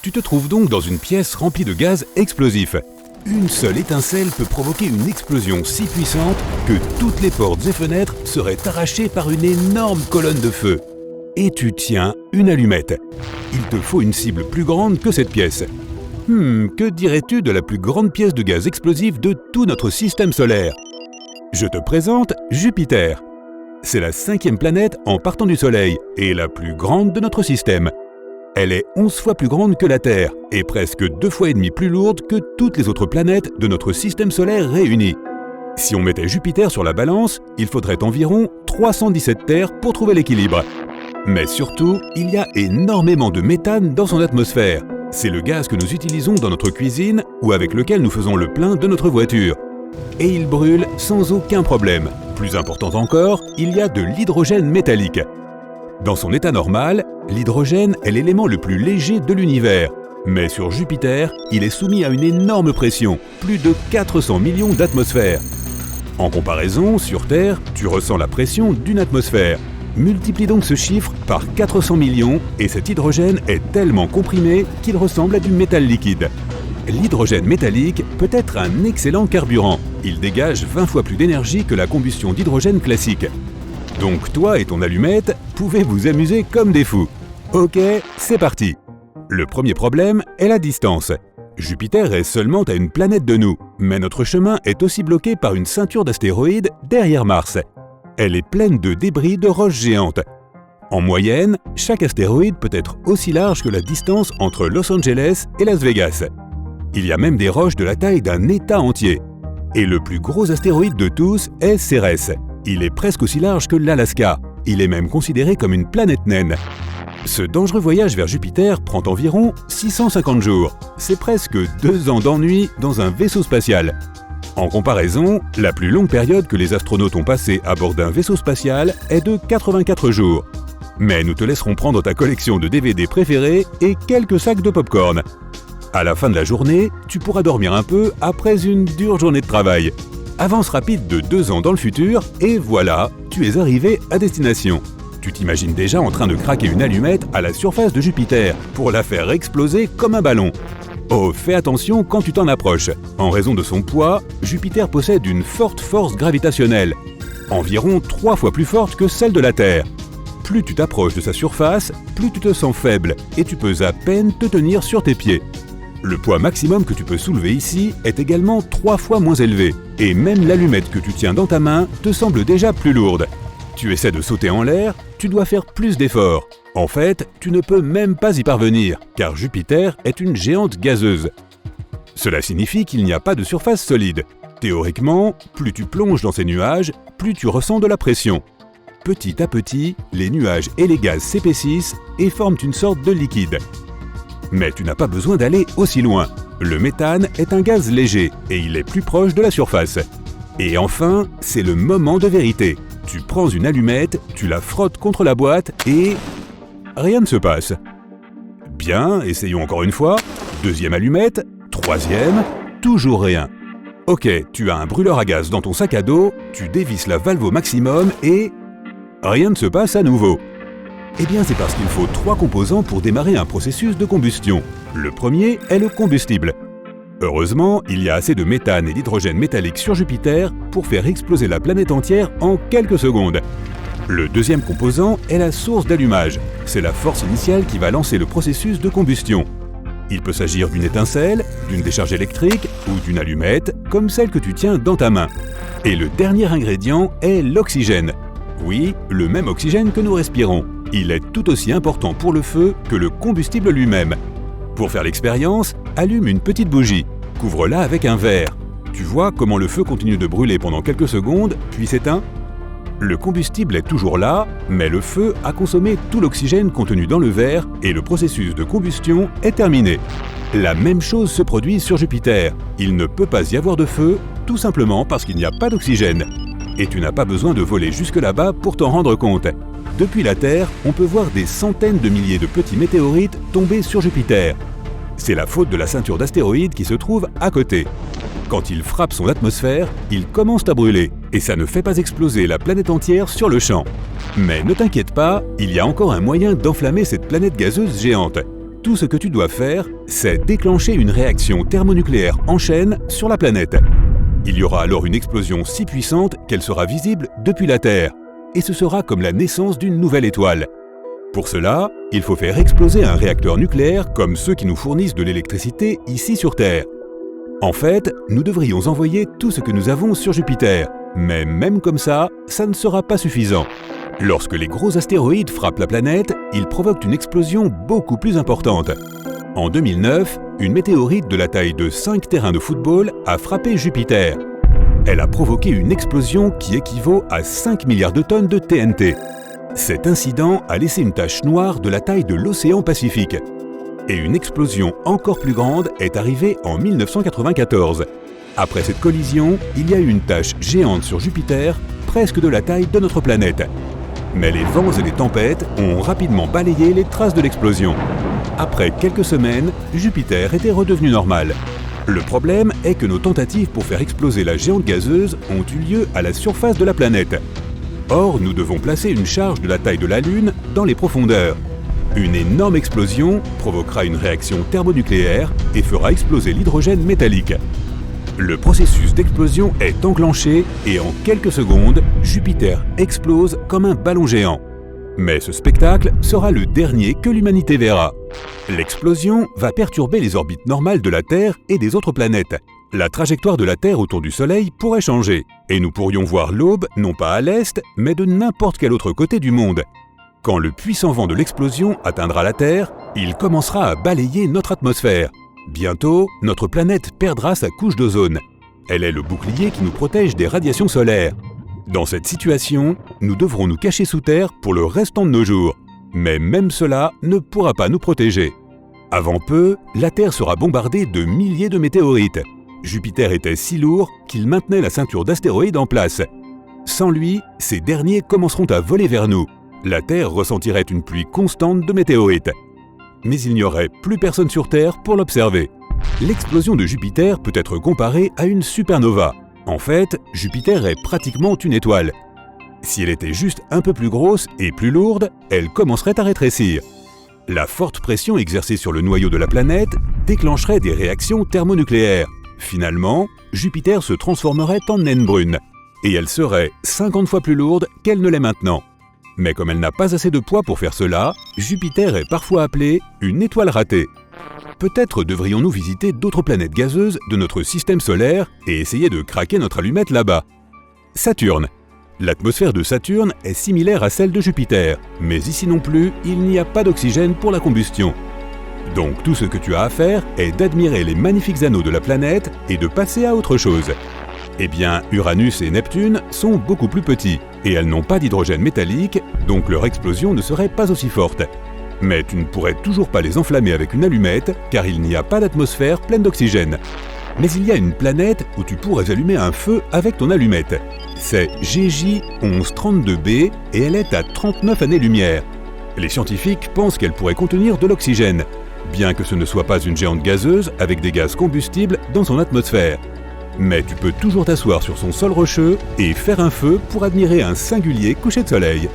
Tu te trouves donc dans une pièce remplie de gaz explosifs. Une seule étincelle peut provoquer une explosion si puissante que toutes les portes et fenêtres seraient arrachées par une énorme colonne de feu. Et tu tiens une allumette. Il te faut une cible plus grande que cette pièce. Que dirais-tu de la plus grande pièce de gaz explosif de tout notre système solaire? Je te présente Jupiter. C'est la 5e planète en partant du Soleil et la plus grande de notre système. Elle est 11 fois plus grande que la Terre et presque 2 fois et demi plus lourde que toutes les autres planètes de notre système solaire réunies. Si on mettait Jupiter sur la balance, il faudrait environ 317 Terres pour trouver l'équilibre. Mais surtout, il y a énormément de méthane dans son atmosphère. C'est le gaz que nous utilisons dans notre cuisine ou avec lequel nous faisons le plein de notre voiture. Et il brûle sans aucun problème. Plus important encore, il y a de l'hydrogène métallique. Dans son état normal, l'hydrogène est l'élément le plus léger de l'univers. Mais sur Jupiter, il est soumis à une énorme pression, plus de 400 millions d'atmosphères. En comparaison, sur Terre, tu ressens la pression d'une atmosphère. Multiplie donc ce chiffre par 400 millions et cet hydrogène est tellement comprimé qu'il ressemble à du métal liquide. L'hydrogène métallique peut être un excellent carburant. Il dégage 20 fois plus d'énergie que la combustion d'hydrogène classique. Donc toi et ton allumette pouvez vous amuser comme des fous. Ok, c'est parti. Le premier problème est la distance. Jupiter est seulement à une planète de nous, mais notre chemin est aussi bloqué par une ceinture d'astéroïdes derrière Mars. Elle est pleine de débris de roches géantes. En moyenne, chaque astéroïde peut être aussi large que la distance entre Los Angeles et Las Vegas. Il y a même des roches de la taille d'un État entier. Et le plus gros astéroïde de tous est Cérès. Il est presque aussi large que l'Alaska. Il est même considéré comme une planète naine. Ce dangereux voyage vers Jupiter prend environ 650 jours. C'est presque 2 ans d'ennui dans un vaisseau spatial. En comparaison, la plus longue période que les astronautes ont passée à bord d'un vaisseau spatial est de 84 jours. Mais nous te laisserons prendre ta collection de DVD préférés et quelques sacs de pop-corn. À la fin de la journée, tu pourras dormir un peu après une dure journée de travail. Avance rapide de 2 ans dans le futur et voilà, tu es arrivé à destination. Tu t'imagines déjà en train de craquer une allumette à la surface de Jupiter pour la faire exploser comme un ballon. Oh, fais attention quand tu t'en approches. En raison de son poids, Jupiter possède une forte force gravitationnelle, environ 3 fois plus forte que celle de la Terre. Plus tu t'approches de sa surface, plus tu te sens faible et tu peux à peine te tenir sur tes pieds. Le poids maximum que tu peux soulever ici est également 3 fois moins élevé, et même l'allumette que tu tiens dans ta main te semble déjà plus lourde. Tu essaies de sauter en l'air, tu dois faire plus d'efforts. En fait, tu ne peux même pas y parvenir, car Jupiter est une géante gazeuse. Cela signifie qu'il n'y a pas de surface solide. Théoriquement, plus tu plonges dans ces nuages, plus tu ressens de la pression. Petit à petit, les nuages et les gaz s'épaississent et forment une sorte de liquide. Mais tu n'as pas besoin d'aller aussi loin. Le méthane est un gaz léger et il est plus proche de la surface. Et enfin, c'est le moment de vérité. Tu prends une allumette, tu la frottes contre la boîte et... rien ne se passe. Bien, essayons encore une fois. 2e allumette, 3e, toujours rien. Ok, tu as un brûleur à gaz dans ton sac à dos, tu dévisses la valve au maximum et... rien ne se passe à nouveau. Eh bien, c'est parce qu'il faut 3 composants pour démarrer un processus de combustion. Le premier est le combustible. Heureusement, il y a assez de méthane et d'hydrogène métallique sur Jupiter pour faire exploser la planète entière en quelques secondes. Le deuxième composant est la source d'allumage. C'est la force initiale qui va lancer le processus de combustion. Il peut s'agir d'une étincelle, d'une décharge électrique ou d'une allumette, comme celle que tu tiens dans ta main. Et le dernier ingrédient est l'oxygène. Oui, le même oxygène que nous respirons. Il est tout aussi important pour le feu que le combustible lui-même. Pour faire l'expérience, allume une petite bougie. Couvre-la avec un verre. Tu vois comment le feu continue de brûler pendant quelques secondes, puis s'éteint ? Le combustible est toujours là, mais le feu a consommé tout l'oxygène contenu dans le verre et le processus de combustion est terminé. La même chose se produit sur Jupiter. Il ne peut pas y avoir de feu, tout simplement parce qu'il n'y a pas d'oxygène. Et tu n'as pas besoin de voler jusque là-bas pour t'en rendre compte. Depuis la Terre, on peut voir des centaines de milliers de petits météorites tomber sur Jupiter. C'est la faute de la ceinture d'astéroïdes qui se trouve à côté. Quand il frappe son atmosphère, il commence à brûler, et ça ne fait pas exploser la planète entière sur le champ. Mais ne t'inquiète pas, il y a encore un moyen d'enflammer cette planète gazeuse géante. Tout ce que tu dois faire, c'est déclencher une réaction thermonucléaire en chaîne sur la planète. Il y aura alors une explosion si puissante qu'elle sera visible depuis la Terre. Et ce sera comme la naissance d'une nouvelle étoile. Pour cela, il faut faire exploser un réacteur nucléaire comme ceux qui nous fournissent de l'électricité ici sur Terre. En fait, nous devrions envoyer tout ce que nous avons sur Jupiter. Mais même comme ça ne sera pas suffisant. Lorsque les gros astéroïdes frappent la planète, ils provoquent une explosion beaucoup plus importante. En 2009, une météorite de la taille de 5 terrains de football a frappé Jupiter. Elle a provoqué une explosion qui équivaut à 5 milliards de tonnes de TNT. Cet incident a laissé une tache noire de la taille de l'océan Pacifique. Et une explosion encore plus grande est arrivée en 1994. Après cette collision, il y a eu une tache géante sur Jupiter, presque de la taille de notre planète. Mais les vents et les tempêtes ont rapidement balayé les traces de l'explosion. Après quelques semaines, Jupiter était redevenu normal. Le problème est que nos tentatives pour faire exploser la géante gazeuse ont eu lieu à la surface de la planète. Or, nous devons placer une charge de la taille de la Lune dans les profondeurs. Une énorme explosion provoquera une réaction thermonucléaire et fera exploser l'hydrogène métallique. Le processus d'explosion est enclenché et en quelques secondes, Jupiter explose comme un ballon géant. Mais ce spectacle sera le dernier que l'humanité verra. L'explosion va perturber les orbites normales de la Terre et des autres planètes. La trajectoire de la Terre autour du Soleil pourrait changer, et nous pourrions voir l'aube non pas à l'est, mais de n'importe quel autre côté du monde. Quand le puissant vent de l'explosion atteindra la Terre, il commencera à balayer notre atmosphère. Bientôt, notre planète perdra sa couche d'ozone. Elle est le bouclier qui nous protège des radiations solaires. Dans cette situation, nous devrons nous cacher sous terre pour le restant de nos jours. Mais même cela ne pourra pas nous protéger. Avant peu, la Terre sera bombardée de milliers de météorites. Jupiter était si lourd qu'il maintenait la ceinture d'astéroïdes en place. Sans lui, ces derniers commenceront à voler vers nous. La Terre ressentirait une pluie constante de météorites. Mais il n'y aurait plus personne sur Terre pour l'observer. L'explosion de Jupiter peut être comparée à une supernova. En fait, Jupiter est pratiquement une étoile. Si elle était juste un peu plus grosse et plus lourde, elle commencerait à rétrécir. La forte pression exercée sur le noyau de la planète déclencherait des réactions thermonucléaires. Finalement, Jupiter se transformerait en naine brune. Et elle serait 50 fois plus lourde qu'elle ne l'est maintenant. Mais comme elle n'a pas assez de poids pour faire cela, Jupiter est parfois appelée une étoile ratée. Peut-être devrions-nous visiter d'autres planètes gazeuses de notre système solaire et essayer de craquer notre allumette là-bas. Saturne. L'atmosphère de Saturne est similaire à celle de Jupiter, mais ici non plus, il n'y a pas d'oxygène pour la combustion. Donc tout ce que tu as à faire est d'admirer les magnifiques anneaux de la planète et de passer à autre chose. Eh bien, Uranus et Neptune sont beaucoup plus petits, et elles n'ont pas d'hydrogène métallique, donc leur explosion ne serait pas aussi forte. Mais tu ne pourrais toujours pas les enflammer avec une allumette, car il n'y a pas d'atmosphère pleine d'oxygène. Mais il y a une planète où tu pourrais allumer un feu avec ton allumette. C'est GJ 1132b et elle est à 39 années-lumière. Les scientifiques pensent qu'elle pourrait contenir de l'oxygène, bien que ce ne soit pas une géante gazeuse avec des gaz combustibles dans son atmosphère. Mais tu peux toujours t'asseoir sur son sol rocheux et faire un feu pour admirer un singulier coucher de soleil.